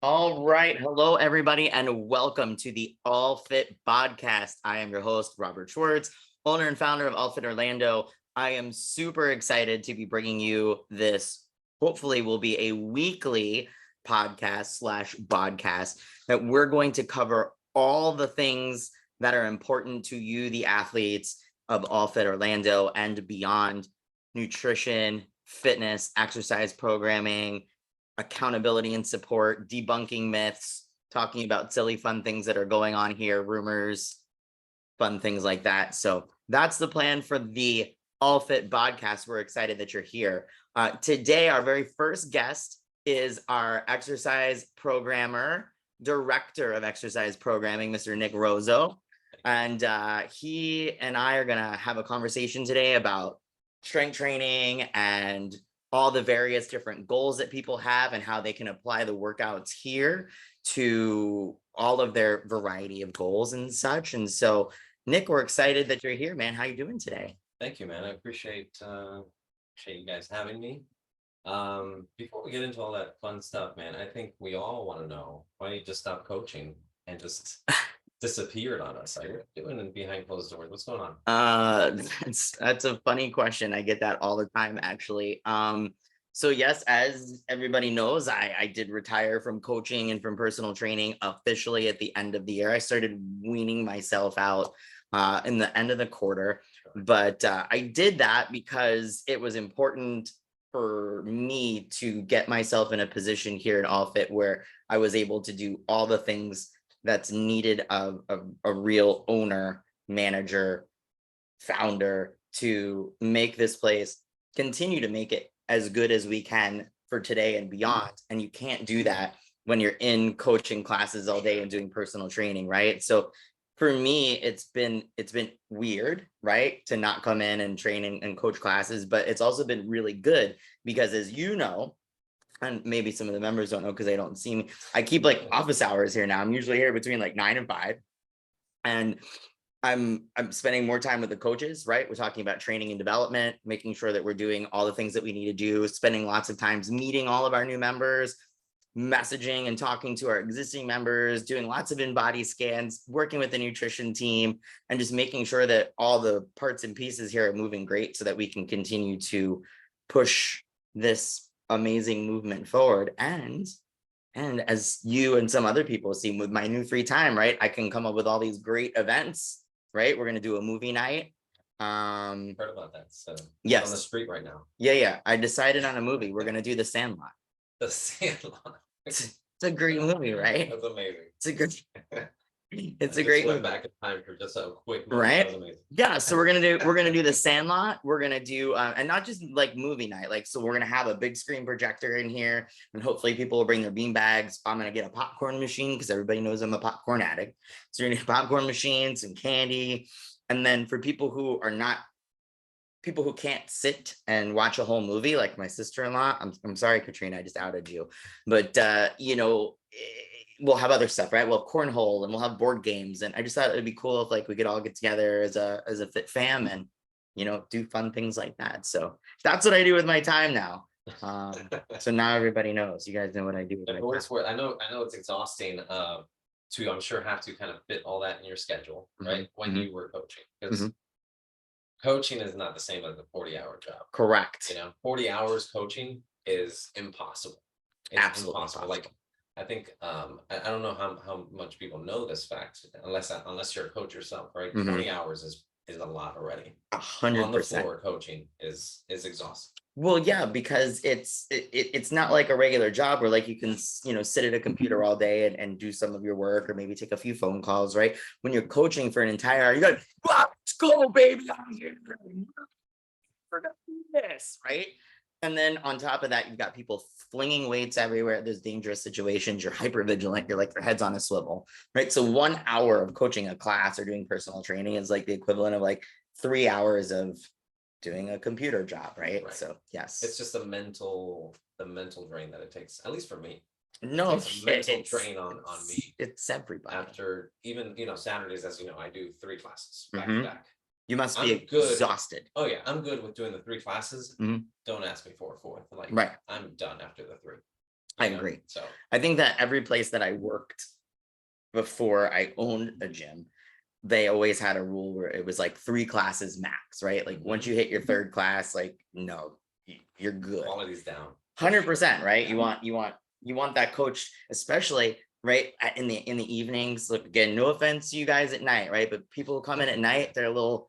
All right. Hello, everybody, and welcome to the All Fit Bodcast. I am your host, Robert Schwartz, owner and founder of All Fit Orlando. I am super excited to be bringing you this, hopefully, will be a weekly podcast/bodcast that we're going to cover all the things that are important to you, the athletes of All Fit Orlando and beyond: nutrition, fitness, exercise programming, accountability and support, debunking myths, talking about silly, fun things that are going on here, rumors, fun things like that. So that's the plan for the All Fit Bodcast. We're excited that you're here. Today, our very first guest is our exercise programmer, director of exercise programming, Mr. Nick Rozo. And he and I are going to have a conversation today about strength training and all the various different goals that people have and how they can apply the workouts here to all of their variety of goals and such. And so, Nick, we're excited that you're here, man. How you doing today? Thank you, man. I appreciate you guys having me. Before we get into all that fun stuff, man, I think we all want to know why you just stopped coaching and just disappeared on us. Like, what are you doing behind closed doors? What's going on? That's a funny question. I get that all the time, actually. So yes, as everybody knows, I did retire from coaching and from personal training officially at the end of the year. I started weaning myself out in the end of the quarter, but I did that because it was important for me to get myself in a position here at All Fit where I was able to do all the things that's needed of a real owner, manager, founder to make this place, continue to make it as good as we can for today and beyond. And you can't do that when you're in coaching classes all day and doing personal training, right? So for me, it's been weird, right, to not come in and train and coach classes, but it's also been really good because, as you know, and maybe some of the members don't know because they don't see me, I keep like office hours here now. I'm usually here between like 9 and 5. And I'm spending more time with the coaches, right? We're talking about training and development, making sure that we're doing all the things that we need to do, spending lots of times meeting all of our new members, messaging and talking to our existing members, doing lots of in-body scans, working with the nutrition team, and just making sure that all the parts and pieces here are moving great so that we can continue to push this amazing movement forward. And as you and some other people see with my new free time, right, I can come up with all these great events, right? We're going to do a movie night. Heard about that. So yes, on the street right now. Yeah. I decided on a movie. We're going to do The Sandlot. The Sandlot. It's a great movie, right? That's amazing. It's a good. It's a great movie. movie. Back in time for just a quick movie. Right? Yeah, so we're gonna do The Sandlot. We're gonna do and not just like movie night, like, so we're gonna have a big screen projector in here, and hopefully people will bring their bean bags. I'm gonna get a popcorn machine because everybody knows I'm a popcorn addict. So you're gonna get a popcorn machine, some candy, and then for people who can't sit and watch a whole movie, like my sister-in-law, I'm sorry, Katrina, I just outed you, but we'll have other stuff, right? We'll have cornhole and we'll have board games. And I just thought it'd be cool if like we could all get together as a fit fam and, do fun things like that. So that's what I do with my time now. So now everybody knows. You guys know what I do with my time. I know it's exhausting to, I'm sure, have to kind of fit all that in your schedule, right? When you were coaching. Because coaching is not the same as a 40-hour job. Correct. 40 hours coaching is impossible. It's absolutely impossible. Like, I think I don't know how much people know this fact, unless you're a coach yourself, right? 20 hours is a lot already. 100%. On the floor coaching is exhausting. Well, yeah, because it's not like a regular job where like you can sit at a computer all day and do some of your work or maybe take a few phone calls, right? When you're coaching for an entire hour, you got, let's go, baby, I'm here for this, right? And then on top of that, you've got people flinging weights everywhere. There's dangerous situations. You're hyper vigilant. You're like, your head's on a swivel, right? So 1 hour of coaching a class or doing personal training is like the equivalent of like 3 hours of doing a computer job, right? So yes, it's just the mental drain that it takes, at least for me. No, it's a mental drain on me. It's everybody. After even Saturdays, as you know, I do 3 classes back to back. You must be exhausted. Oh yeah, I'm good with doing the 3 classes. Don't ask me for a 4th. Like, I'm done after the 3. I agree. So I think that every place that I worked before I owned a gym, they always had a rule where it was like 3 classes max, right? Like once you hit your 3rd class, like no, you're good. quality's down. 100%, right? Yeah. You want that coach, especially right in the evenings. Look, again, no offense to you guys at night, right? But people who come in at night, they're a little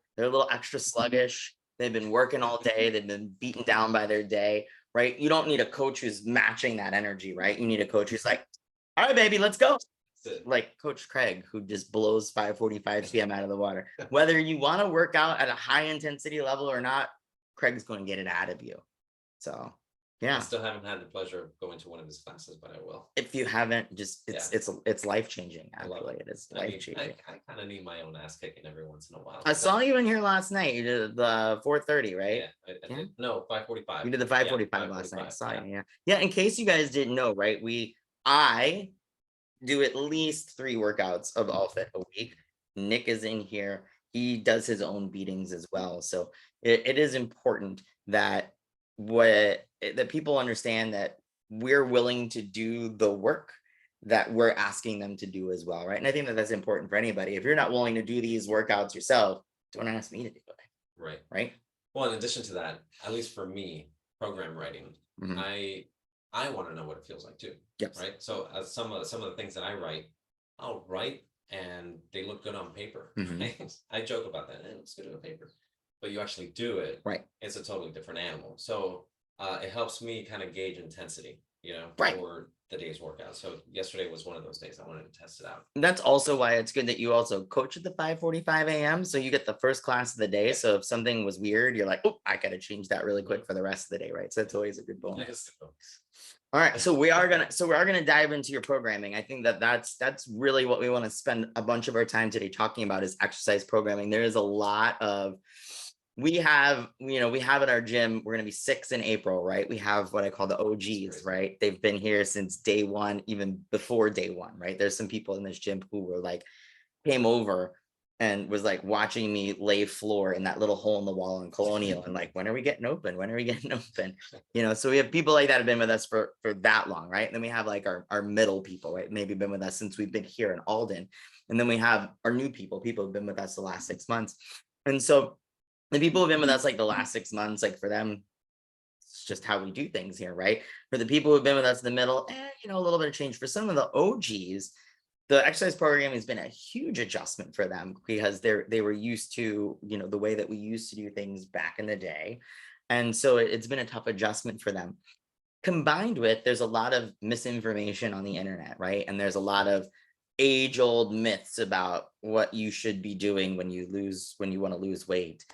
extra sluggish. They've been working all day, they've been beaten down by their day, right? You don't need a coach who's matching that energy, right? You need a coach who's like, all right, baby, let's go. Like Coach Craig, who just blows 5:45 p.m. out of the water. Whether you want to work out at a high intensity level or not, Craig's going to get it out of you. So I yeah, still haven't had the pleasure of going to one of his classes, but I will. if you haven't, just it's life changing. I love Actually, it. it is I mean, life changing. I kind of need my own ass kicking every once in a while. I saw you in here last night. You did the 4:30, right? Yeah, I did. No, 5:45. You did the 5:45 last night. I 5:45, saw yeah. you. Yeah. Yeah. In case you guys didn't know, right? I do at least 3 workouts of All Fit a week. Nick is in here. He does his own beatings as well. So it is important that that people understand that we're willing to do the work that we're asking them to do as well, right? And I think that that's important for anybody. If you're not willing to do these workouts yourself, don't ask me to do it, Right. right? Well, in addition to that, at least for me, program writing, Mhm. I want to know what it feels like too. Yes. Right. So as some of the things that I write, I'll write and they look good on paper. Mhm. Right? I joke about that. It looks good on paper, but you actually do it. Right. It's a totally different animal. So it helps me kind of gauge intensity, Right. for the day's workout. So yesterday was one of those days I wanted to test it out. That's also why it's good that you also coach at the 5:45 a.m. So you get the first class of the day. Yeah. So if something was weird, you're like, oh, I gotta change that really quick for the rest of the day, right? So that's always a good bonus. Yes. All right, so we are gonna dive into your programming. I think that's really what we want to spend a bunch of our time today talking about is exercise programming. There is a lot of we have at our gym, we're going to be 6 in April, right? We have what I call the OGs, right? They've been here since day 1, even before day 1, right? There's some people in this gym who were like came over and was like watching me lay floor in that little hole in the wall in Colonial and like, when are we getting open? When are we getting open? So we have people like that have been with us for that long, right? And then we have like our middle people, right? Maybe been with us since we've been here in Alden. And then we have our new people who've been with us the last 6 months. And so the people who've been with us like the last 6 months, like for them, it's just how we do things here, right? For the people who've been with us in the middle, a little bit of change. For some of the OGs, the exercise program has been a huge adjustment for them because they were used to, the way that we used to do things back in the day. And so it's been a tough adjustment for them. Combined with, there's a lot of misinformation on the internet, right? And there's a lot of age-old myths about what you should be doing when you want to lose weight.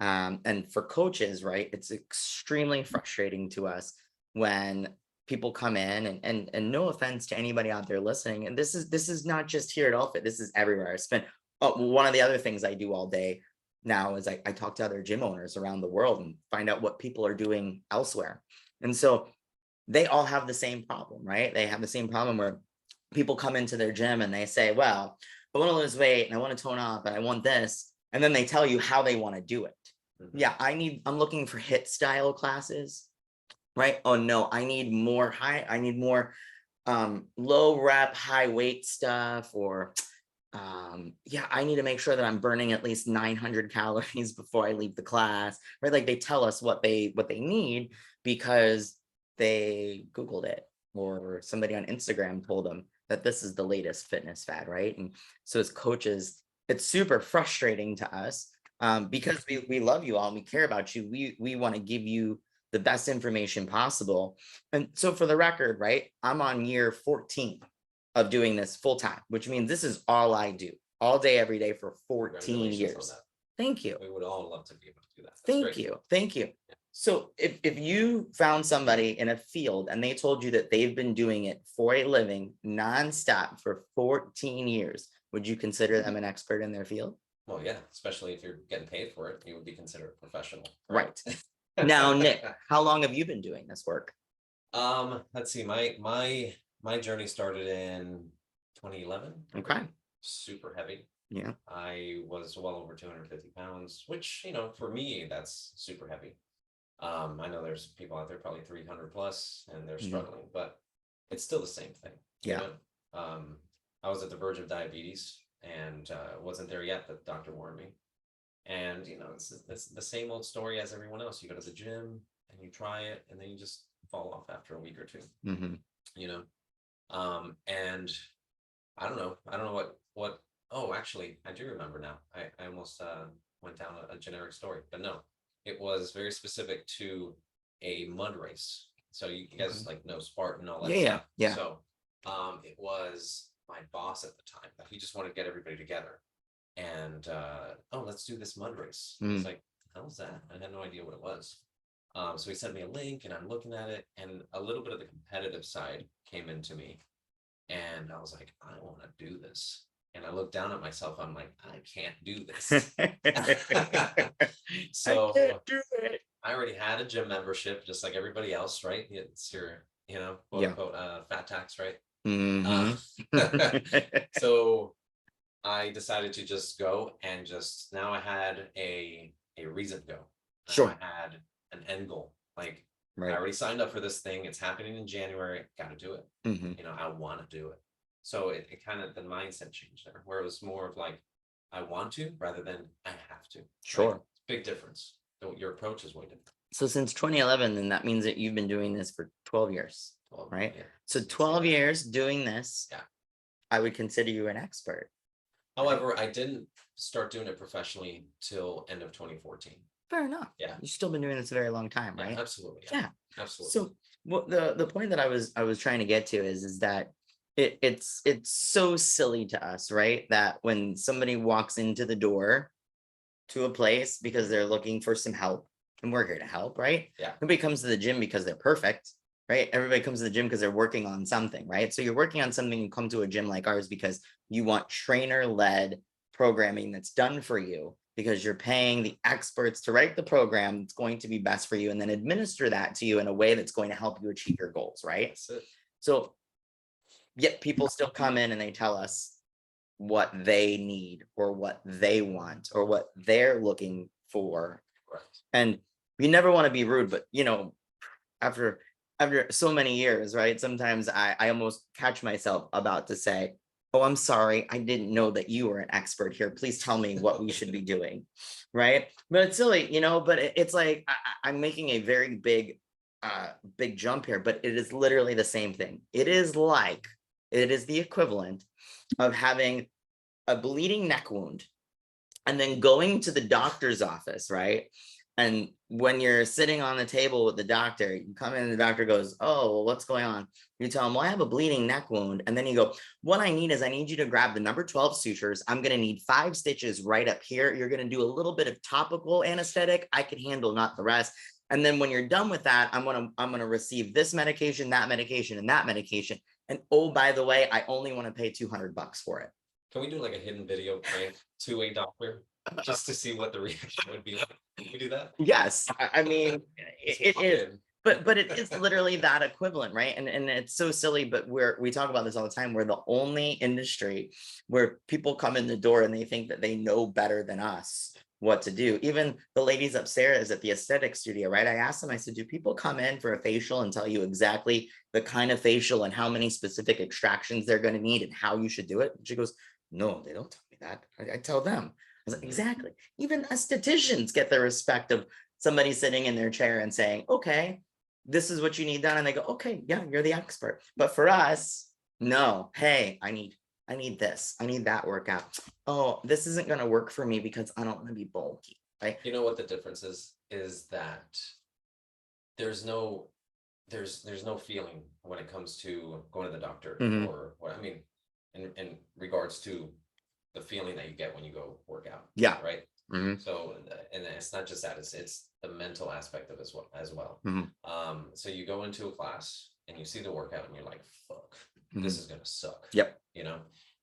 And for coaches, right, it's extremely frustrating to us when people come in and no offense to anybody out there listening. And this is not just here at All Fit, this is everywhere. I spent one of the other things I do all day now is I talk to other gym owners around the world and find out what people are doing elsewhere. And so they all have the same problem, right? They have the same problem where people come into their gym and they say, well, I want to lose weight and I want to tone up and I want this. And then they tell you how they want to do it. Mhm. Yeah, I'm looking for HIIT style classes, right? Oh no, I need more low rep, high weight stuff, or I need to make sure that I'm burning at least 900 calories before I leave the class, right? Like they tell us what they need because they Googled it or somebody on Instagram told them that this is the latest fitness fad, right? And so as coaches, it's super frustrating to us because we love you all and we care about you. We want to give you the best information possible. And so for the record, right, I'm on year 14 of doing this full time, which means this is all I do all day, every day for 14 years. Thank you. We would all love to be able to do that. Thank you. So if you found somebody in a field and they told you that they've been doing it for a living nonstop for 14 years, would you consider them an expert in their field? Well, yeah, especially if you're getting paid for it, you would be considered a professional. Right. Now, Nick, how long have you been doing this work? Let's see. My journey started in 2011. Okay. Super heavy. Yeah. I was well over 250 pounds, which, for me, that's super heavy. I know there's people out there probably 300 plus and they're struggling, but it's still the same thing. you Yeah. know? I was at the verge of diabetes and wasn't there yet. The doctor warned me. And it's the same old story as everyone else. You go to the gym and you try it, and then you just fall off after a week or two. Mm-hmm. And I don't know what. Oh, actually, I do remember now. I almost went down a generic story, but no, it was very specific to a mud race. So you guys like know Spartan, all that Yeah, stuff. yeah. So it was my boss at the time. He just wanted to get everybody together. And oh, let's do this mud race. It's like, how's that? I had no idea what it was. So he sent me a link, and I'm looking at it, and a little bit of the competitive side came into me, and I was like, I want to do this. And I looked down at myself. I'm like, I can't do this. So I can't do it. I already had a gym membership, just like everybody else, right? It's your, quote Yeah. unquote, fat tax, right? Mm-hmm. So I decided to just go, and just now I had a reason to go. Now Sure. I had an end goal. Like, Right. I already signed up for this thing. It's happening in January. Got to do it. Mm-hmm. I want to do it. So it kind of, the mindset changed there, where it was more of like, I want to rather than I have to. Sure. Right? Big difference. So your approach is way different. So since 2011, then that means that you've been doing this for 12 years, 12, right? yeah. So 12 years doing this, Yeah. I would consider you an expert. However, I didn't start doing it professionally till end of 2014. Fair enough. Yeah. You've still been doing this a very long time, right? Yeah, absolutely. Yeah. Absolutely. So what the point that I was trying to get to is that it's so silly to us, right? That when somebody walks into the door to a place because they're looking for some help, and we're here to help, right? Yeah. Nobody comes to the gym because they're perfect, right? Everybody comes to the gym because they're working on something, right? So you're working on something, you come to a gym like ours because you want trainer-led programming that's done for you, because you're paying the experts to write the program that's going to be best for you and then administer that to you in a way that's going to help you achieve your goals, right? That's it. So yet people still come in and they tell us what they need or what they want or what they're looking for. Right. And we never want to be rude, but after so many years, right? Sometimes I almost catch myself about to say, oh, I'm sorry, I didn't know that you were an expert here. Please tell me what we should be doing, right? But it's silly, but it's like I'm making a very big jump here, but it is literally the same thing. It is the equivalent of having a bleeding neck wound and then going to the doctor's office, right? And when you're sitting on the table with the doctor, you come in and the doctor goes, oh, well, what's going on? You tell him, well, I have a bleeding neck wound. And then you go, what I need you to grab the number 12 sutures. I'm going to need 5 stitches right up here. You're going to do a little bit of topical anesthetic. I can handle, not the rest. And then when you're done with that, I'm going to receive this medication, that medication, and that medication. And oh, by the way, I only want to pay $200 for it. Can we do like a hidden video prank to a doctor just to see what the reaction would be like? Can we do that? Yes. I mean, it is, but it is literally that equivalent, right? And it's so silly, but we talk about this all the time. We're the only industry where people come in the door and they think that they know better than us what to do. Even the ladies upstairs at the aesthetic studio, right? I asked them, I said, do people come in for a facial and tell you exactly the kind of facial and how many specific extractions they're going to need and how you should do it? And she goes, no, they don't tell me that. I tell them. I was like, exactly. Even estheticians get the respect of somebody sitting in their chair and saying, okay, this is what you need done. And they go, okay, yeah, you're the expert. But for us, no, hey, I need this. I need that workout. Oh, this isn't going to work for me because I don't want to be bulky. Right. You know what the difference is that there's no feeling when it comes to going to the doctor or what, I mean, in regards to the feeling that you get when you go work out. Yeah. Right. So, and it's not just that, it's the mental aspect of it as well. So you go into a class and you see the workout and you're like, fuck, this is going to suck. Yep.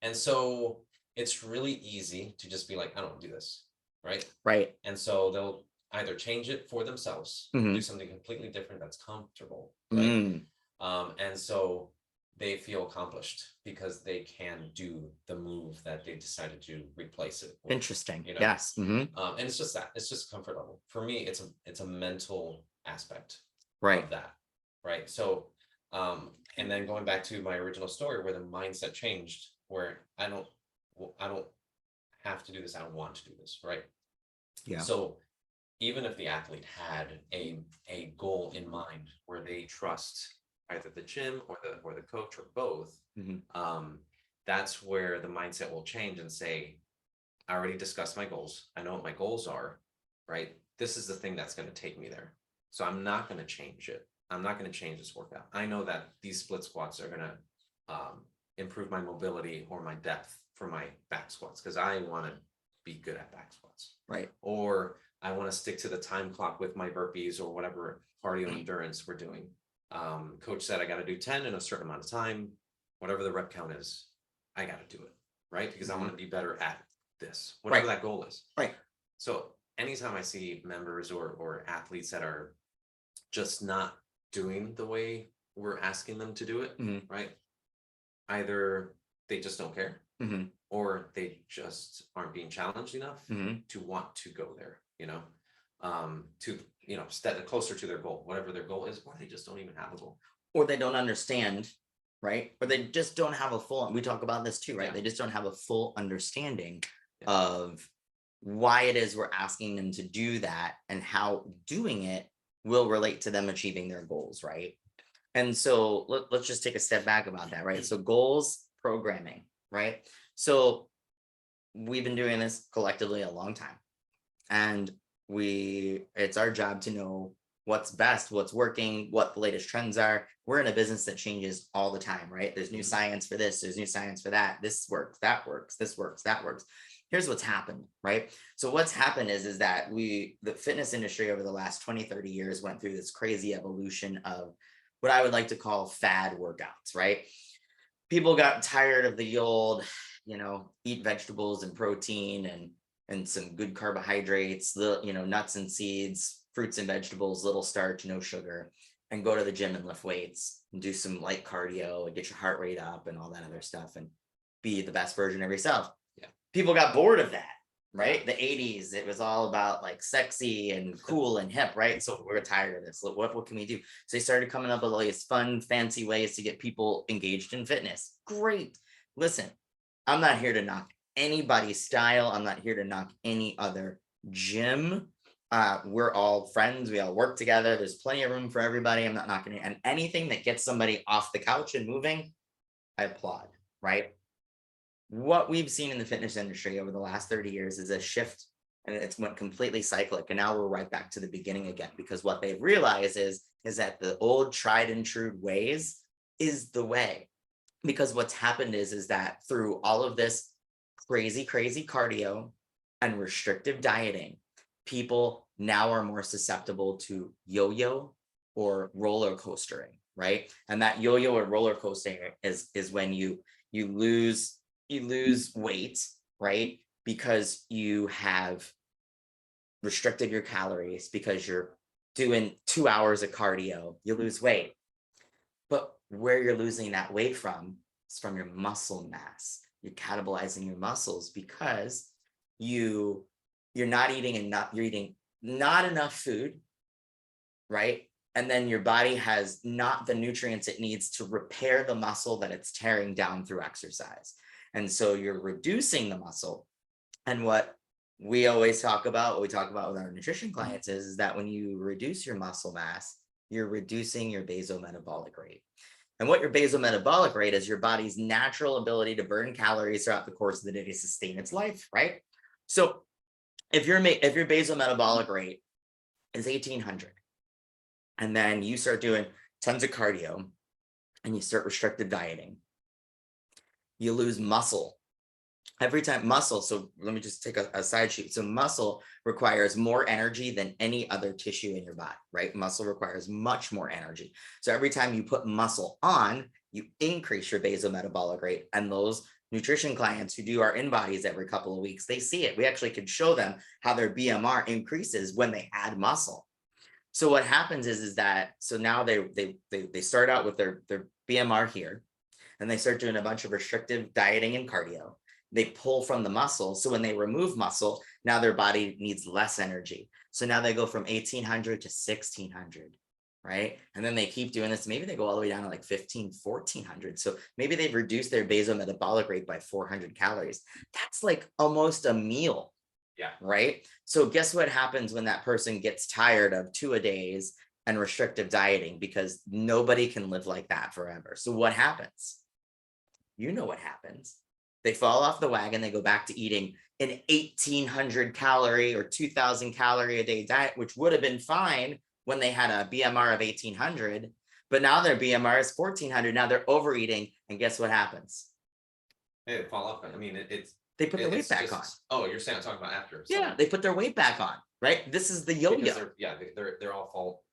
And so it's really easy to just be like, I don't do this. Right. Right. And so they'll either change it for themselves, do something completely different that's comfortable. Right. And so they feel accomplished because they can do the move that they decided to replace it with. Interesting. Yes. And it's just it's just comfort level. For me, it's a mental aspect of that. Right. So And then going back to my original story where the mindset changed, where I don't have to do this, I don't want to do this, right? Yeah. So even if the athlete had a goal in mind where they trust either the gym or the coach or both, that's where the mindset will change and say, I already discussed my goals. I know what my goals are, right? This is the thing that's going to take me there. So I'm not going to change it. I'm not going to change this workout. I know that these split squats are going to improve my mobility or my depth for my back squats because I want to be good at back squats. Right. Or I want to stick to the time clock with my burpees or whatever cardio endurance we're doing. Coach said I got to do 10 in a certain amount of time, whatever the rep count is, I got to do it, right? Because I want to be better at this, whatever that goal is. Right. So anytime I see members or athletes that are just not doing the way we're asking them to do it, right? Either they just don't care or they just aren't being challenged enough to want to go there, to, step closer to their goal, whatever their goal is, or they just don't even have a goal. Or they don't understand, right? Or they just don't have a full, we talk about this too, right? They just don't have a full understanding of why it is we're asking them to do that and how doing it will relate to them achieving their goals, right? And so let's just take a step back about that, right? So goals, programming, right? So we've been doing this collectively a long time, and it's our job to know what's best, what's working, what the latest trends are. We're in a business that changes all the time, right? There's new science for this, there's new science for that. This works, that works, this works, that works. Here's what's happened, right? So what's happened is that the fitness industry over the last 20, 30 years went through this crazy evolution of what I would like to call fad workouts, right? People got tired of the old, eat vegetables and protein and some good carbohydrates, nuts and seeds, fruits and vegetables, little starch, no sugar, and go to the gym and lift weights and do some light cardio and get your heart rate up and all that other stuff and be the best version of yourself. Yeah. People got bored of that, right? The 80s, it was all about like sexy and cool and hip, right? So we're tired of this. What can we do? So they started coming up with all these fun, fancy ways to get people engaged in fitness. Great. Listen, I'm not here to knock anybody's style. I'm not here to knock any other gym. We're all friends. We all work together. There's plenty of room for everybody. I'm not knocking it. And anything that gets somebody off the couch and moving, I applaud, right? What we've seen in the fitness industry over the last 30 years is a shift, and it's went completely cyclic. And now we're right back to the beginning again, because what they've realized is that the old tried and true ways is the way. Because what's happened is that through all of this crazy cardio and restrictive dieting, people now are more susceptible to yo-yo or roller coastering, right? And that yo-yo or roller coastering is when you lose weight, right? Because you have restricted your calories, because you're doing 2 hours of cardio, you lose weight. But where you're losing that weight from is from your muscle mass. You're catabolizing your muscles because you're not eating enough, you're eating not enough food, right? And then your body has not the nutrients it needs to repair the muscle that it's tearing down through exercise. And so you're reducing the muscle. And what we always talk about, what we talk about with our nutrition clients is that when you reduce your muscle mass, you're reducing your basometabolic rate. And what your basometabolic rate is your body's natural ability to burn calories throughout the course of the day to sustain its life, right? So if your basometabolic rate is 1800, and then you start doing tons of cardio and you start restricted dieting, you lose muscle. Every time muscle, so let me just take a side sheet. So muscle requires more energy than any other tissue in your body, right? Muscle requires much more energy. So every time you put muscle on, you increase your basometabolic rate. And those nutrition clients who do our in-bodies every couple of weeks, they see it. We actually could show them how their BMR increases when they add muscle. So what happens is that, so now they start out with their BMR here, and they start doing a bunch of restrictive dieting and cardio. They pull from the muscle. So when they remove muscle, now their body needs less energy. So now they go from 1800 to 1600, right? And then they keep doing this. Maybe they go all the way down to like 15, 1400. So maybe they've reduced their basal metabolic rate by 400 calories. That's like almost a meal. Yeah. Right. So guess what happens when that person gets tired of 2-a-days and restrictive dieting, because nobody can live like that forever. So what happens? You know what happens. They fall off the wagon. They go back to eating an 1800 calorie or 2000 calorie a day diet, which would have been fine when they had a BMR of 1800, but now their BMR is 1400. Now they're overeating. And guess what happens? They fall off. I mean, they put their weight back on. Oh, you're saying I'm talking about after. Yeah, they put their weight back on, right? This is the yo-yo. They're all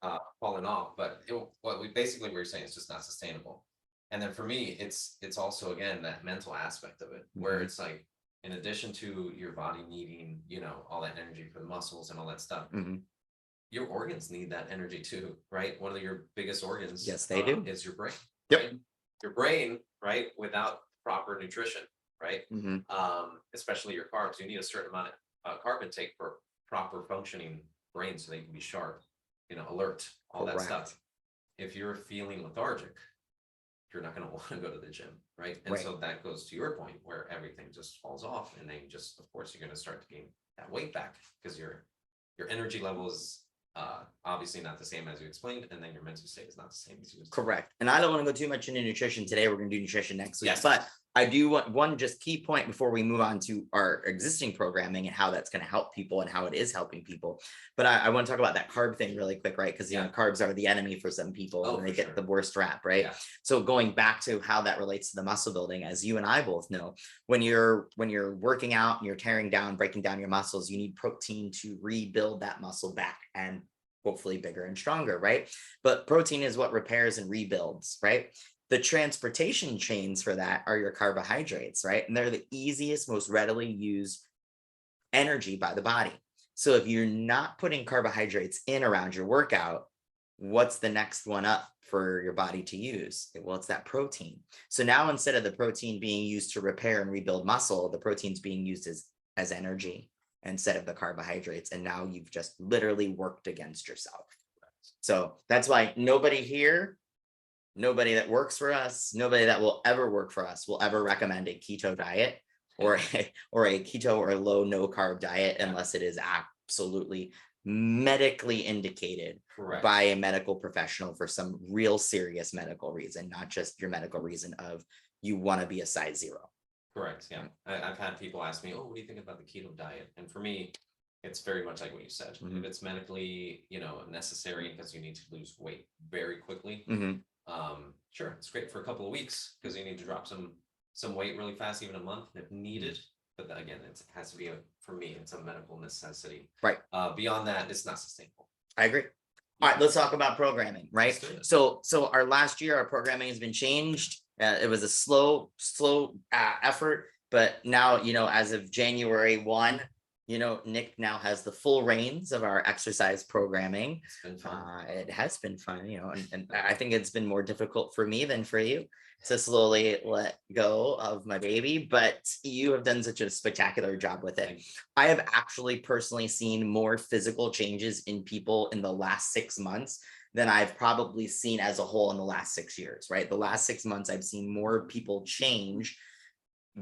falling off. But what we basically were saying is just not sustainable. And then for me, it's also, again, that mental aspect of it, where it's like, in addition to your body needing, all that energy for the muscles and all that stuff, your organs need that energy too, right? One of your biggest organs, yes, they do, is your brain. Yep. Right? Your brain, right, without proper nutrition, right? Especially your carbs, you need a certain amount of carb intake for proper functioning brain, so they can be sharp, alert, all that stuff. If you're feeling lethargic, you're not going to want to go to the gym, right? And so that goes to your point, where everything just falls off, and then just, of course, you're going to start to gain that weight back, because your energy level is obviously not the same as you explained, and then your mental state is not the same as you explained. Correct. And I don't want to go too much into nutrition today. We're going to do nutrition next week. Yes. But I do want one just key point before we move on to our existing programming and how that's going to help people and how it is helping people. But I want to talk about that carb thing really quick, right? Because carbs are the enemy for some people, and they get the worst rap, right? Yeah. So going back to how that relates to the muscle building, as you and I both know, when you're working out and you're tearing down, breaking down your muscles, you need protein to rebuild that muscle back and hopefully bigger and stronger, right? But protein is what repairs and rebuilds, right? The transportation chains for that are your carbohydrates, right? And they're the easiest, most readily used energy by the body. So if you're not putting carbohydrates in around your workout, what's the next one up for your body to use? Well, it's that protein. So now, instead of the protein being used to repair and rebuild muscle, the protein's being used as energy instead of the carbohydrates. And now you've just literally worked against yourself. So that's why nobody that works for us, nobody that will ever work for us will ever recommend a keto diet or a keto or low no carb diet unless it is absolutely medically indicated by a medical professional for some real serious medical reason, not just your medical reason of you want to be a size 0. Correct. Yeah. I've had people ask me, oh, what do you think about the keto diet? And for me, it's very much like what you said. If it's medically, necessary because you need to lose weight very quickly, sure, it's great for a couple of weeks because you need to drop some weight really fast, even a month if needed. But again, it has to be for me, it's a medical necessity. Right. Beyond that, it's not sustainable. I agree. All right, let's talk about programming, right? So our last year, our programming has been changed. It was a slow effort, but now, as of January 1, Nick now has the full reins of our exercise programming. It's been fun. It has been fun, and I think it's been more difficult for me than for you to slowly let go of my baby, but you have done such a spectacular job with it. I have actually personally seen more physical changes in people in the last 6 months than I've probably seen as a whole in the last 6 years, right? The last 6 months, I've seen more people change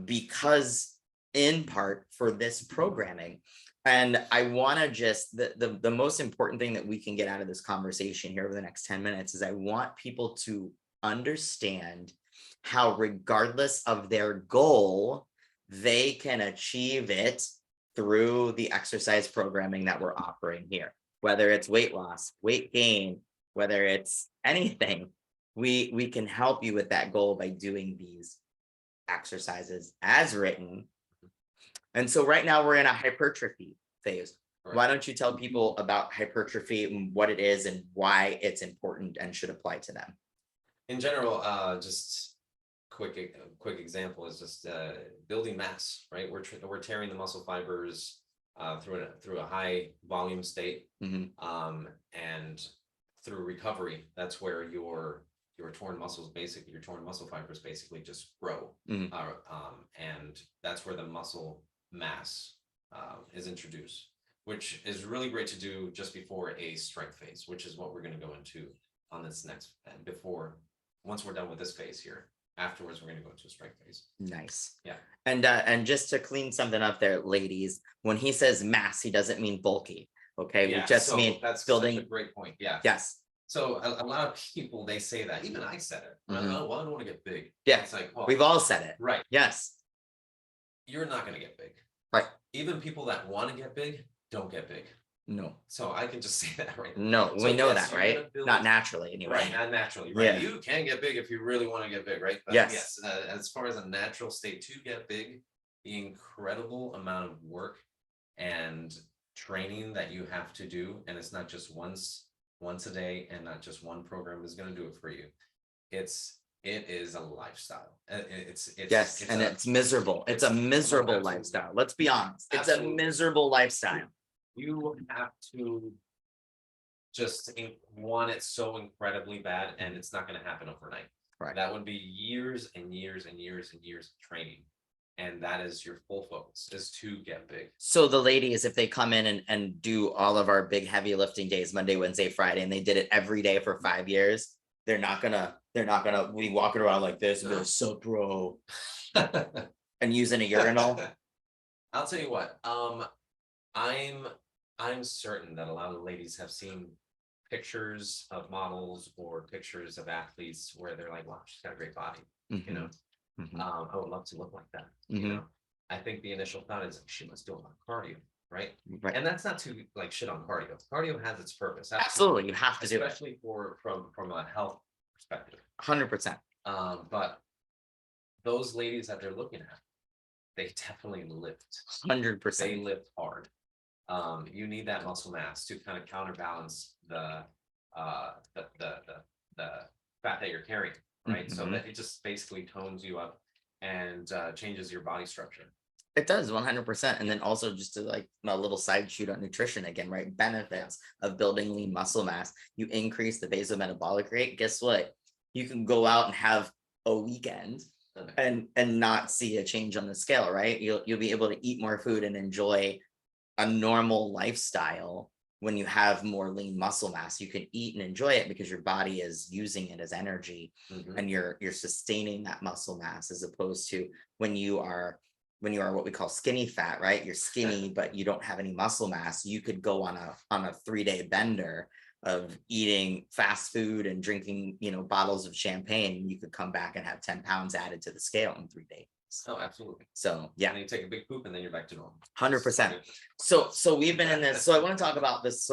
because in part for this programming. And I want to just, the most important thing that we can get out of this conversation here over the next 10 minutes is I want people to understand how, regardless of their goal, they can achieve it through the exercise programming that we're offering here. Whether it's weight loss, weight gain, whether it's anything, we can help you with that goal by doing these exercises as written. And so right now we're in a hypertrophy phase. Right. Why don't you tell people about hypertrophy and what it is and why it's important and should apply to them? In general, just quick example is just building mass, right? We're tearing the muscle fibers through a high volume state, and through recovery, that's where your torn muscle fibers basically just grow, and that's where the muscle mass is introduced, which is really great to do just before a strength phase, which is what we're going to go into on this next, once we're done with this phase here. Afterwards, we're going to go into a strength phase. Nice. Yeah. And just to clean something up there, ladies, when he says mass, he doesn't mean bulky. Okay. Yeah, We just so mean that's building. such a great point. Yeah. Yes. So a lot of people, they say that. Even I said it. Right? Mhm. Oh, well, I don't want to get big. Yeah. It's like, well, We've all said it. right. Yes. You're not going to get big. Right. Even people that want to get big don't get big. No. So I can just say that right now. No, So we know yes, that, you're right? gonna build- Not naturally, anyway. Right, not naturally, right? Yeah. You can get big if you really want to get big, right? But Yes. as far as a natural state to get big, the incredible amount of work and training that you have to do, and it's not just once a day, and not just one program is going to do it for you. It is a lifestyle. It's Yes, and it's miserable. It's a miserable absolutely. lifestyle. Let's be honest. It's Absolutely. a miserable lifestyle. You have to just want it so incredibly bad, and it's not going to happen overnight. Right. That would be years and years and years and years of training, and that is your full focus, is to get big. So the ladies, if they come in and do all of our big heavy lifting days, Monday, Wednesday, Friday, and they did it every day for 5 years, they're not gonna be walking around like this, and be like, "Sup, bro," and using a urinal. I'll tell you what, I'm certain that a lot of ladies have seen pictures of models or pictures of athletes where they're like, wow, she's got a great body, you know. Mhm. I would love to look like that. You know, I think the initial thought is like, she must do a lot of cardio, right? Right. And that's not to like shit on cardio. Cardio has its purpose, Absolutely, you have to do it. especially from a health perspective. 100%. But those ladies that they're looking at, they definitely lift. 100%. They lift hard. You need that muscle mass to kind of counterbalance the fat that you're carrying, right? So that it just basically tones you up and changes your body structure. It does 100%. And then also just to like a little side shoot on nutrition again, right? Benefits of building lean muscle mass. You increase the basal metabolic rate. Guess what? You can go out and have a weekend and not see a change on the scale, right? You'll be able to eat more food and enjoy a normal lifestyle when you have more lean muscle mass. You can eat and enjoy it because your body is using it as energy, and you're sustaining that muscle mass, as opposed to when you are what we call skinny fat, right? You're skinny, but you don't have any muscle mass. You could go on a 3-day bender of eating fast food and drinking, bottles of champagne, and you could come back and have 10 pounds added to the scale in 3 days. Oh, absolutely. So yeah, And then you take a big poop and then you're back to normal. 100%. So we've been in this. So I want to talk about this.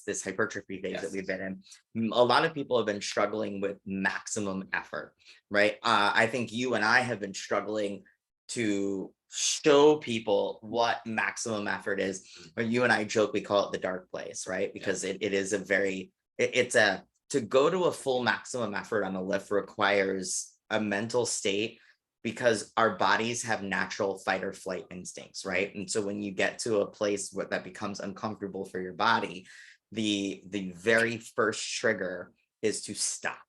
This hypertrophy phase that we've been in. A lot of people have been struggling with maximum effort, right? I think you and I have been struggling to show people what maximum effort is. Or you and I joke, we call it the dark place, right? Because it is a very, to go to a full maximum effort on a lift requires a mental state, because our bodies have natural fight or flight instincts, right? And so when you get to a place where that becomes uncomfortable for your body, the very first trigger is to stop,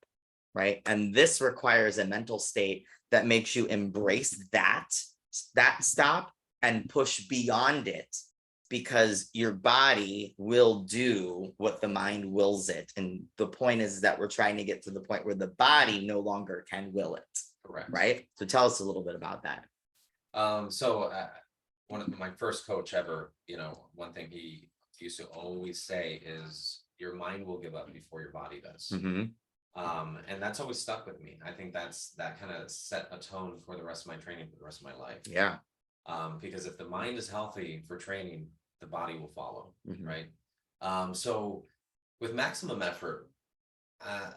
right? And this requires a mental state that makes you embrace that stop and push beyond it, because your body will do what the mind wills it. And the point is that we're trying to get to the point where the body no longer can will it. Correct. Right. So tell us a little bit about that. So one of my first coach ever, one thing he used to always say is your mind will give up before your body does. And that's always stuck with me. I think that kind of set a tone for the rest of my training for the rest of my life. Yeah. Because if the mind is healthy for training, the body will follow. Right. So with maximum effort,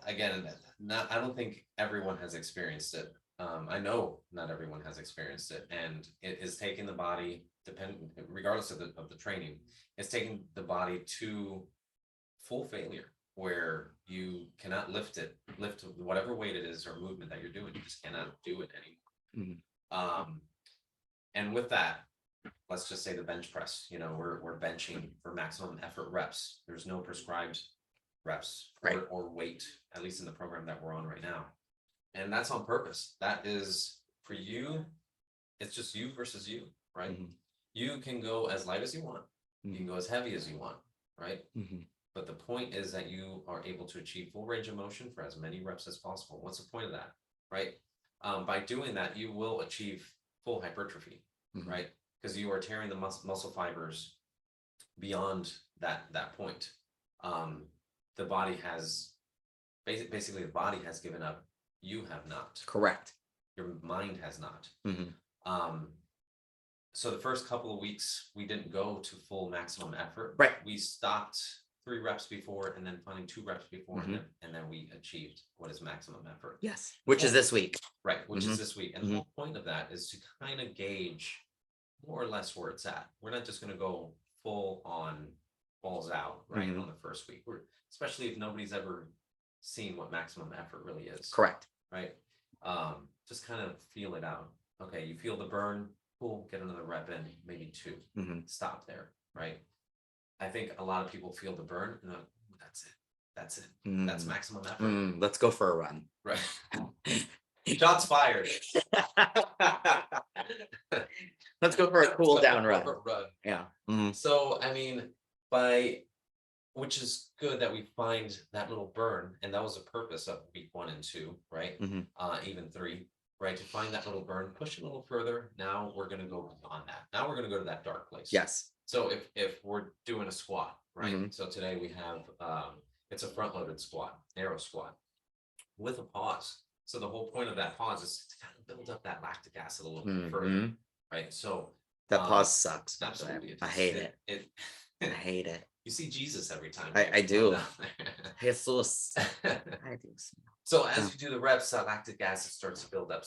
again, I don't think everyone has experienced it. I know not everyone has experienced it, and it is taking the body, regardless of the training, it's taking the body to full failure, where you cannot lift whatever weight it is or movement that you're doing. You just cannot do it anymore. And with that, let's just say the bench press. We're benching for maximum effort reps. There's no prescribed reps or weight, at least in the program that we're on right now. And that's on purpose. That is for you. It's just you versus you, right? You can go as light as you want. You can go as heavy as you want, right? But the point is that you are able to achieve full range of motion for as many reps as possible. What's the point of that, right? By doing that, you will achieve full hypertrophy, right? Because you are tearing the muscle fibers beyond that point. The body has basically the body has given up. You have not. Correct. Your mind has not. So the first couple of weeks, we didn't go to full maximum effort. Right. We stopped 3 reps before, and then finding 2 reps before, and then we achieved what is maximum effort. Yes. Which is this week. Right. Which is this week. And the whole point of that is to kind of gauge more or less where it's at. We're not just going to go full on balls out, right, on the first week. Especially if nobody's ever seen what maximum effort really is. Correct. Right. Just kind of feel it out. Okay, you feel the burn. Cool. Get another rep in, maybe 2. Stop there. Right. I think a lot of people feel the burn. And that's it. That's it. That's maximum effort. Let's go for a run. Right. Shots fired. Let's go for a cool down run. Yeah. So, I mean, which is good that we find that little burn. And that was the purpose of week 1 and 2, right? Even 3, right? To find that little burn, push it a little further. Now we're going to go beyond that. Now we're going to go to that dark place. Yes. So if we're doing a squat, right? So today we have, it's a front loaded squat, narrow squat with a pause. So the whole point of that pause is to kind of build up that lactic acid a little bit further, right? So that pause sucks. Absolutely. I hate it. I hate it. You see Jesus every time. I do. Jesus. I do. So as you do the reps, lactic acid starts to build up.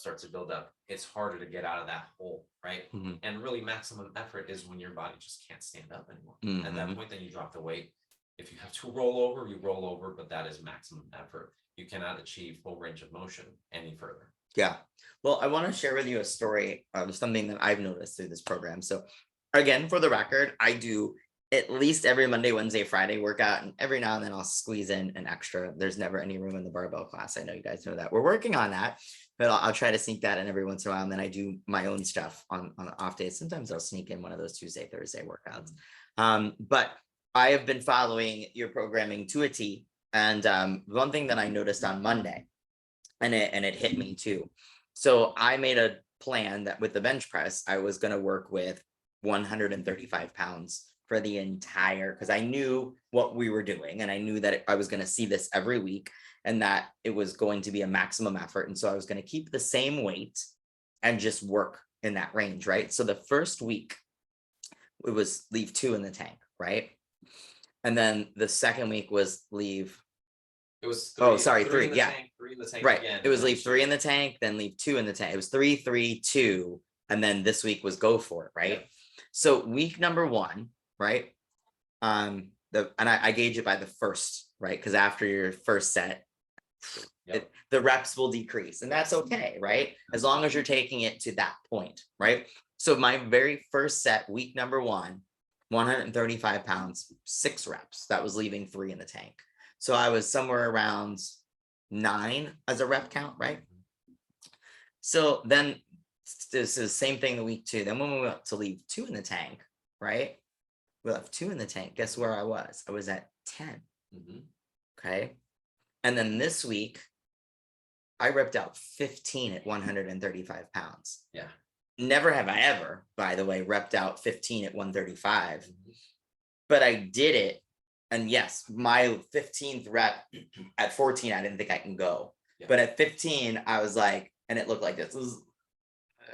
It's harder to get out of that hole, right? And really maximum effort is when your body just can't stand up anymore. At that point, then you drop the weight. If you have to roll over, you roll over, but that is maximum effort. You cannot achieve full range of motion any further. Yeah. Well, I want to share with you a story of something that I've noticed through this program. So again, for the record, I do at least every Monday, Wednesday, Friday workout, and every now and then I'll squeeze in an extra. There's never any room in the barbell class. I know you guys know that. We're working on that, but I'll try to sneak that in every once in a while. And then I do my own stuff on the off days. Sometimes I'll sneak in one of those Tuesday, Thursday workouts. But I have been following your programming to a T. And one thing that I noticed on Monday, and it hit me too. So I made a plan that with the bench press, I was going to work with 135 pounds for the entire, because I knew what we were doing and I knew that I was going to see this every week and that it was going to be a maximum effort. And so I was going to keep the same weight and just work in that range, right? So the first week, it was leave 2 in the tank, right? And then the second week was leave. It was 3. Yeah. 3 in the tank. Right. Again, it was leave 3 in the tank, then leave 2 in the tank. It was 3, 3, 2. And then this week was go for it, right? So week number 1, right? I gauge it by the first, right? Because after your first set, the reps will decrease, and that's okay, right? As long as you're taking it to that point, right? So my very first set, week number 1, 135 pounds, 6 reps. That was leaving 3 in the tank. So I was somewhere around 9 as a rep count, right? So then this is the same thing the week 2. Then when we went to leave 2 in the tank, right? We left 2 in the tank. Guess where I was? I was at 10. Okay. And then this week, I repped out 15 at 135 pounds. Yeah. Never have I ever, by the way, repped out 15 at 135. But I did it. And yes, my 15th rep at 14, I didn't think I can go. But at 15, I was like, and it looked like this.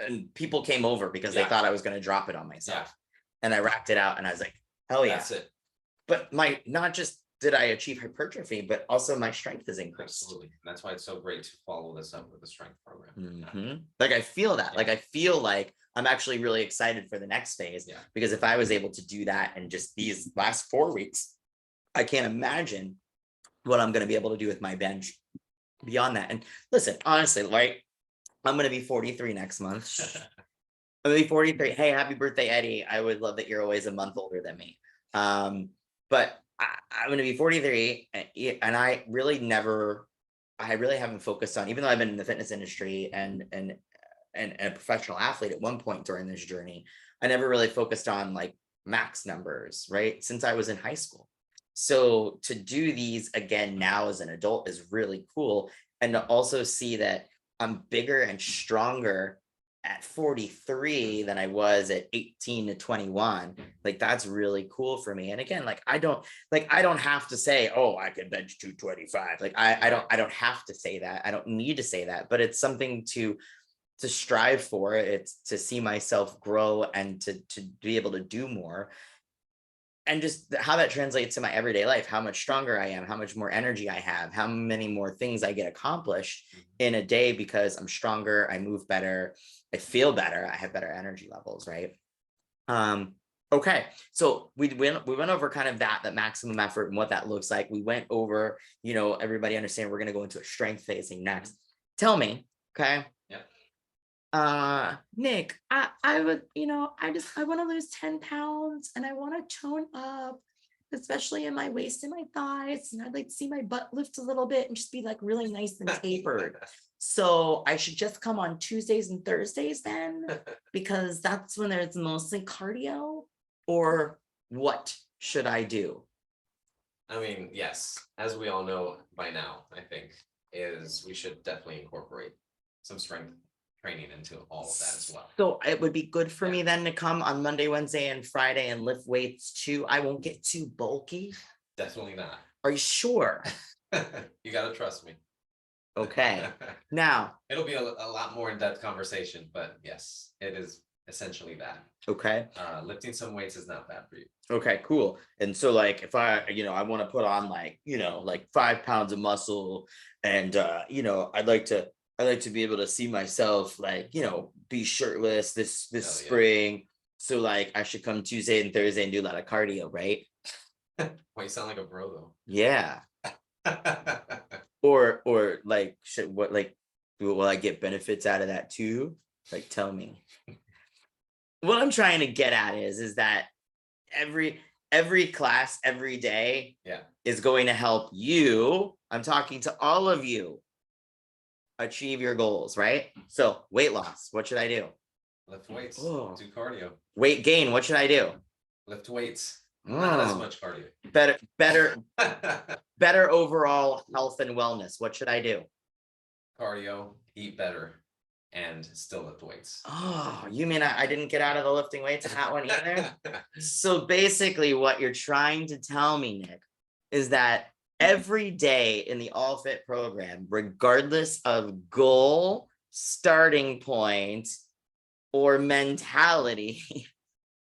And people came over because they thought I was going to drop it on myself. And I racked it out and I was like, hell yeah. That's it. But not just did I achieve hypertrophy, but also my strength is increased. Absolutely. That's why it's so great to follow this up with the strength program. Like I feel that, like I feel like I'm actually really excited for the next phase because if I was able to do that in just these last 4 weeks, I can't imagine what I'm going to be able to do with my bench beyond that. And listen, honestly, right, I'm going to be 43 next month. I'm going to be 43. Hey, happy birthday, Eddie. I would love that you're always a month older than me. But I'm going to be 43 and I really haven't focused on, even though I've been in the fitness industry and a professional athlete at one point during this journey, I never really focused on like max numbers, right? Since I was in high school. So to do these again now as an adult is really cool. And to also see that I'm bigger and stronger at 43 than I was at 18 to 21. Like that's really cool for me. And again, I don't have to say, oh, I can bench 225. Like I don't have to say that. I don't need to say that, but it's something to strive for. It's to see myself grow and to be able to do more. And just how that translates to my everyday life, how much stronger I am, how much more energy I have, how many more things I get accomplished in a day because I'm stronger, I move better, I feel better, I have better energy levels, right? Okay, so we went over kind of that maximum effort and what that looks like. We went over, everybody understand we're going to go into a strength phasing next. Tell me, okay? Nick, I would, I want to lose 10 pounds and I want to tone up, especially in my waist and my thighs. And I'd like to see my butt lift a little bit and just be like really nice and tapered. So I should just come on Tuesdays and Thursdays then, because that's when there's mostly cardio. Or what should I do? I mean, yes, as we all know by now, I think, is we should definitely incorporate some strength training into all of that as well. So it would be good for me then to come on Monday, Wednesday, and Friday and lift weights too. I won't get too bulky. Definitely not. Are you sure? You got to trust me. Okay. Now, it'll be a lot more in-depth conversation, but yes, it is essentially that. Okay. Lifting some weights is not bad for you. Okay, cool. And so like if I want to put on like 5 pounds of muscle and I'd like to be able to see myself like, be shirtless this spring. So like I should come Tuesday and Thursday and do a lot of cardio, right? Well, you sound like a bro though. Yeah. Or like will I get benefits out of that too? Like tell me. What I'm trying to get at is that every class every day is going to help you. I'm talking to all of you achieve your goals, right? So weight loss, what should I do? Lift weights, do cardio. Weight gain, what should I do? Lift weights, not as much cardio. Better overall health and wellness, what should I do? Cardio, eat better, and still lift weights. Oh, you mean I didn't get out of the lifting weights in that one either? So basically what you're trying to tell me, Nick, is that every day in the All Fit program, regardless of goal, starting point, or mentality,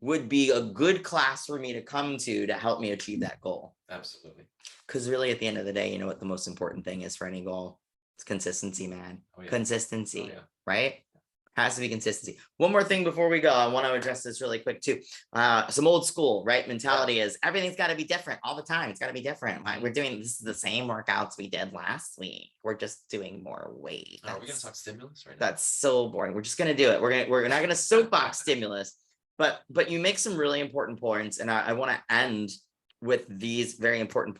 would be a good class for me to come to help me achieve that goal. Absolutely. Because really at the end of the day, you know what the most important thing is for any goal? It's consistency, man. Consistency, right? Has to be consistency. One more thing before we go, I want to address this really quick too. Some old school, right? Mentality is everything's got to be different all the time. It's got to be different. We're doing this is the same workouts we did last week. We're just doing more weight. Are we gonna talk stimulus right now? That's so boring. We're just gonna do it. We're not gonna soapbox stimulus, but you make some really important points, and I want to end with these very important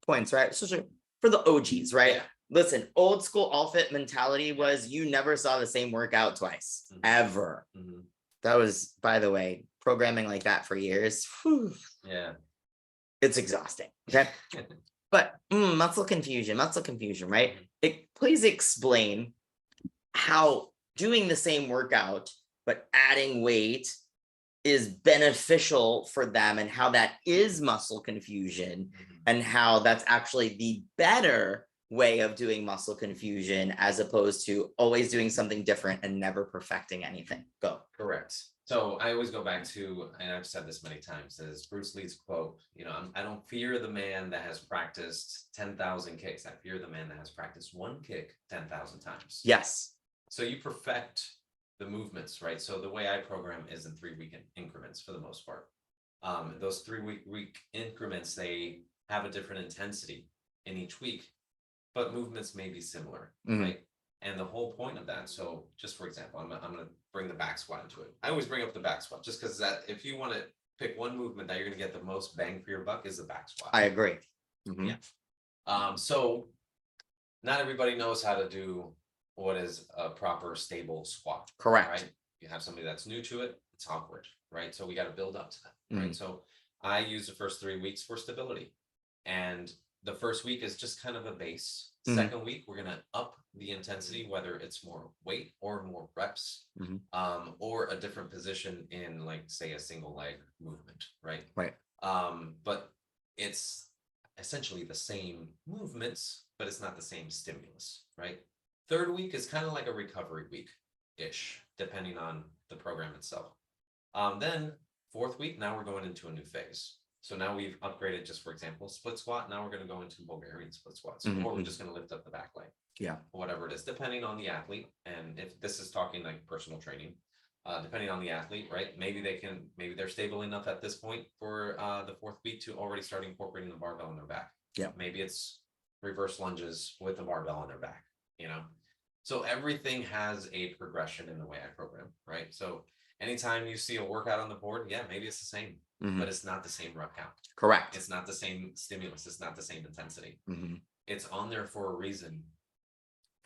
points, right? Especially for the OGs, right? Listen, old school all fit mentality was you never saw the same workout twice, ever. That was, by the way, programming like that for years. Whew, it's exhausting. Okay. But muscle confusion, right? Please explain how doing the same workout, but adding weight is beneficial for them and how that is muscle confusion and how that's actually the better way of doing muscle confusion as opposed to always doing something different and never perfecting anything. Go. Correct. So I always go back to, and I've said this many times, is Bruce Lee's quote, I don't fear the man that has practiced 10,000 kicks. I fear the man that has practiced one kick 10,000 times. Yes. So you perfect the movements, right? So the way I program is in 3-week increments for the most part. Those 3-week increments, they have a different intensity in each week, but movements may be similar, right? And the whole point of that, so just for example, I'm going to bring the back squat into it. I always bring up the back squat just because that if you want to pick one movement that you're going to get the most bang for your buck is the back squat. I agree. So not everybody knows how to do what is a proper stable squat. Correct. Right? You have somebody that's new to it, it's awkward, right? So we got to build up to that, right? So I use the first 3 weeks for stability. And the first week is just kind of a base. Mhm. Second week, we're gonna up the intensity, whether it's more weight or more reps, Mhm. or a different position in, like, say, a single leg movement, right? Right. But it's essentially the same movements, but it's not the same stimulus, right? Third week is kind of like a recovery week-ish, depending on the program itself. Then fourth week, now we're going into a new phase. So now we've upgraded, just for example, split squat. Now we're going to go into Bulgarian split squats, Mhm, or we're mhm. just going to lift up the back leg, Yeah. whatever it is, depending on the athlete. And if this is talking like personal training, depending on the athlete, right? Maybe they're stable enough at this point for the fourth week to already start incorporating the barbell in their back. Yeah. Maybe it's reverse lunges with the barbell on their back, you know? So everything has a progression in the way I program, right? So anytime you see a workout on the board, yeah, maybe it's the same, Mhm. but it's not the same rep count. Correct. It's not the same stimulus. It's not the same intensity. Mhm. It's on there for a reason,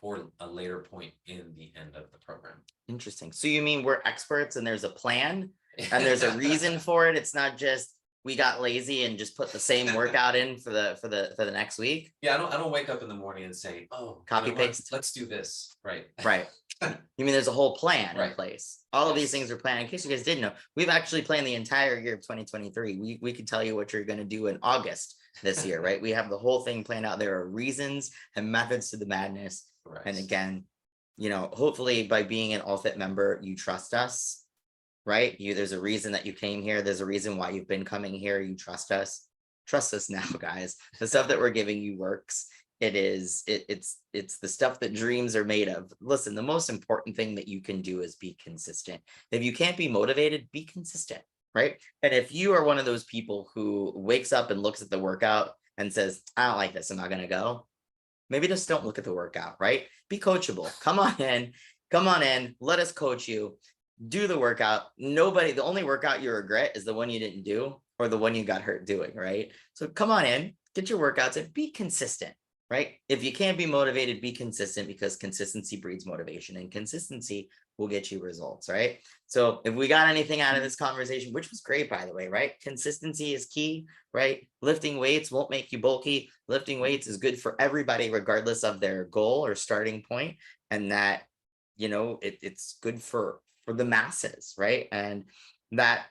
for a later point in the end of the program. Interesting. So you mean we're experts and there's a plan and there's a reason for it? It's not just we got lazy and just put the same workout in for the next week. Yeah, I don't wake up in the morning and say, oh, Copy paste. let's do this. Right. Right. You mean there's a whole plan in Right. place? All of these Yes. things are planned. In case you guys didn't know, we've actually planned the entire year of 2023. We could tell you what you're going to do in August this year, right? We have the whole thing planned out. There are reasons and methods to the madness. Correct. And again, hopefully by being an All Fit member, you trust us, right? There's a reason that you came here. There's a reason why you've been coming here. You trust us. Trust us now, guys. The stuff that we're giving you works. It's the stuff that dreams are made of. Listen, the most important thing that you can do is be consistent. If you can't be motivated, be consistent, right? And if you are one of those people who wakes up and looks at the workout and says, I don't like this, I'm not gonna go, maybe just don't look at the workout, right? Be coachable. Come on in, let us coach you. Do the workout. The only workout you regret is the one you didn't do or the one you got hurt doing, right? So come on in, get your workouts and be consistent, right? If you can't be motivated, be consistent, because consistency breeds motivation and consistency will get you results, right? So if we got anything out of this conversation, which was great, by the way, right? Consistency is key, right? Lifting weights won't make you bulky. Lifting weights is good for everybody, regardless of their goal or starting point. And that, it's good for the masses, right? And that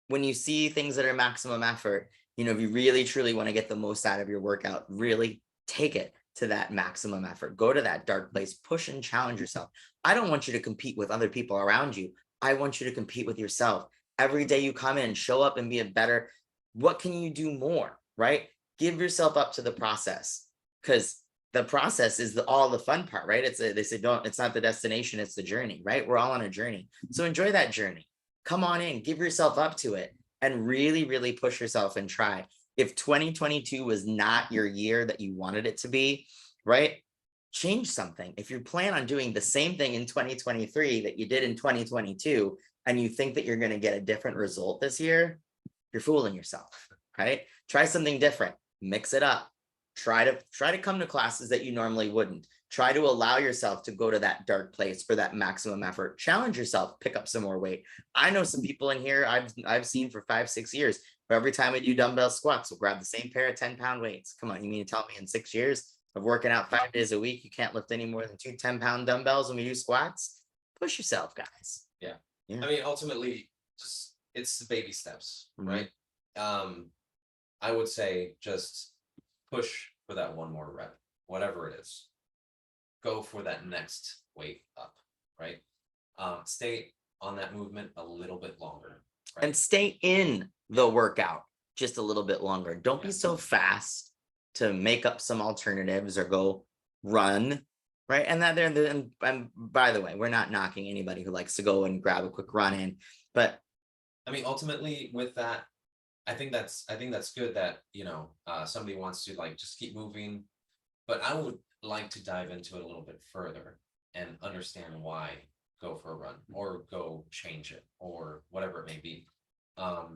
when you see things that are maximum effort, if you really truly want to get the most out of your workout, really take it to that maximum effort. Go to that dark place, push and challenge yourself. I don't want you to compete with other people around you. I want you to compete with yourself. Every day you come in, show up and be a better. What can you do more, right? Give yourself up to the process, because the process is all the fun part, right? They say it's not the destination, it's the journey, right? We're all on a journey. So enjoy that journey. Come on in, give yourself up to it, and really, really push yourself and try. If 2022 was not your year that you wanted it to be, right? Change something. If you plan on doing the same thing in 2023 that you did in 2022, and you think that you're going to get a different result this year, you're fooling yourself, right? Try something different, mix it up. Try to come to classes that you normally wouldn't. Try to allow yourself to go to that dark place for that maximum effort. Challenge yourself, pick up some more weight. I know some people in here I've seen for 5-6 years, but every time we do dumbbell squats, we'll grab the same pair of 10-pound weights. Come on, you mean to tell me in 6 years of working out 5 days a week, you can't lift any more than 2 10-pound dumbbells when we do squats? Push yourself, guys. Yeah. Yeah. I mean, ultimately, just it's baby steps, Mhm. right? I would say just push for that one more rep, whatever it is. Go for that next weight up, right? Stay on that movement a little bit longer, right? And stay in the workout just a little bit longer. Don't be Yeah. so fast to make up some alternatives or go run, right? And and by the way, we're not knocking anybody who likes to go and grab a quick run in, but I mean, ultimately, with that, I think that's good that somebody wants to, like, just keep moving, but I would like to dive into it a little bit further and understand why go for a run or go change it or whatever it may be. I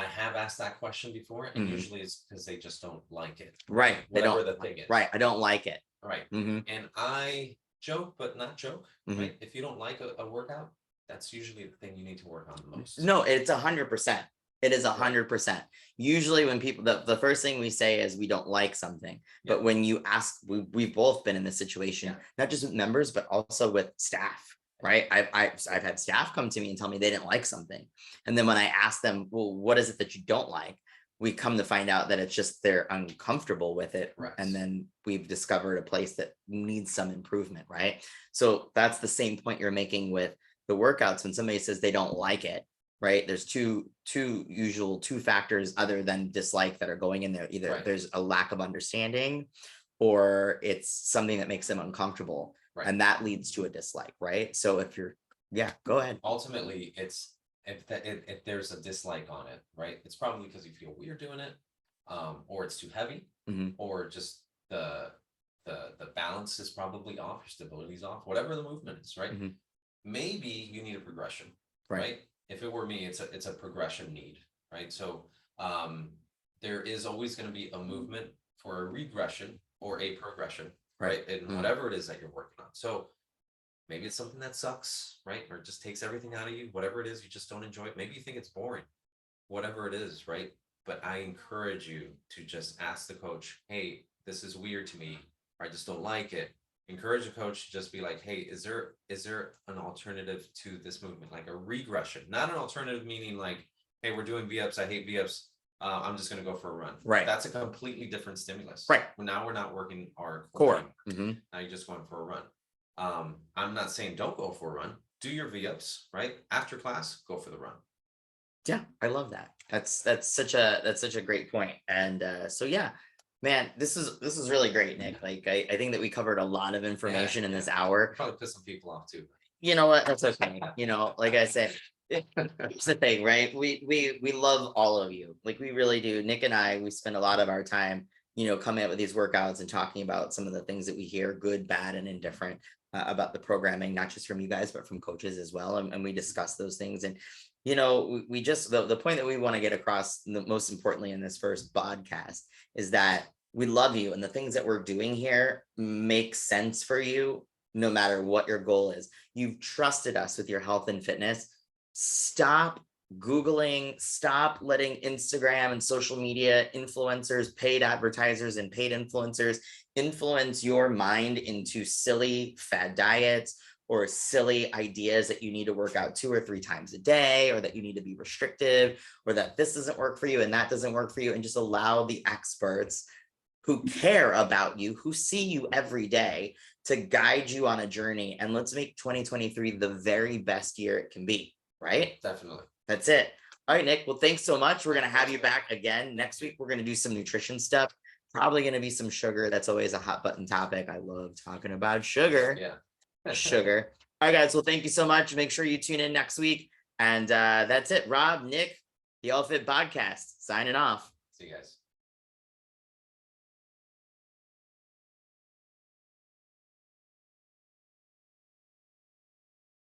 have asked that question before, and Mhm. usually it's because they just don't like it. right, they Whatever don't the thing is. right. I don't like it. Right. Mhm. And I joke, but not joke, Mhm. right? If you don't like a workout, that's usually the thing you need to work on the most. No, it's 100%. It is 100%. Usually when people, the first thing we say is we don't like something. Yeah. But when you ask, we've both been in this situation, Yeah. not just with members, but also with staff, right? I've had staff come to me and tell me they didn't like something. And then when I ask them, well, what is it that you don't like? We come to find out that it's just they're uncomfortable with it. Correct. And then we've discovered a place that needs some improvement, right? So that's the same point you're making with the workouts. When somebody says they don't like it, right? There's two factors other than dislike that are going in there. Either Right. there's a lack of understanding or it's something that makes them uncomfortable. Right. And that leads to a dislike, right? So if you're, yeah, go ahead. Ultimately, it's if there's a dislike on it, right? It's probably because you feel weird doing it, or it's too heavy, Mhm. or just the balance is probably off, your stability is off, whatever the movement is, right? Mhm. Maybe you need a progression, Right. right? If it were me, it's a progression need, right? So there is always going to be a movement for a regression or a progression, right? And Mhm. whatever it is that you're working on. So maybe it's something that sucks, right? Or it just takes everything out of you, whatever it is, you just don't enjoy it. Maybe you think it's boring, whatever it is, right? But I encourage you to just ask the coach, hey, this is weird to me, or I just don't like it. Encourage the coach to just be like, hey, is there an alternative to this movement, like a regression? Not an alternative meaning like, hey, we're doing V-ups, I hate V-ups, I'm just going to go for a run. Right. That's a completely different stimulus. Right. Now we're not working our Core. Now you're just going for a run. I'm not saying don't go for a run. Do your V-ups, right? After class, go for the run. Yeah, I love that. That's such a great point. And so yeah, man, this is really great, Nick. Like I think that we covered a lot of information in this hour. Probably piss some people off too. You know what? That's okay. You know, like I said, it's the thing, right? We love all of you. Like we really do. Nick and I, we spend a lot of our time, you know, coming up with these workouts and talking about some of the things that we hear, good, bad, and indifferent, about the programming, not just from you guys, but from coaches as well. And we discuss those things. And, you know, we just, the point that we want to get across, most importantly in this first podcast, is that we love you and the things that we're doing here make sense for you no matter what your goal is. You've trusted us with your health and fitness. Stop Googling, stop letting Instagram and social media influencers, paid advertisers and paid influencers influence your mind into silly fad diets or silly ideas that you need to work out 2 or 3 times a day, or that you need to be restrictive, or that this doesn't work for you and that doesn't work for you, and just allow the experts who care about you, who see you every day, to guide you on a journey. And let's make 2023 the very best year it can be, right? Definitely. That's it. All right, Nick. Well, thanks so much. We're going to have you back again next week. We're going to do some nutrition stuff. Probably going to be some sugar. That's always a hot button topic. I love talking about sugar. Yeah. Sugar. All right, guys. Well, thank you so much. Make sure you tune in next week. And that's it. Rob, Nick, the All Fit Bodcast, signing off. See you guys.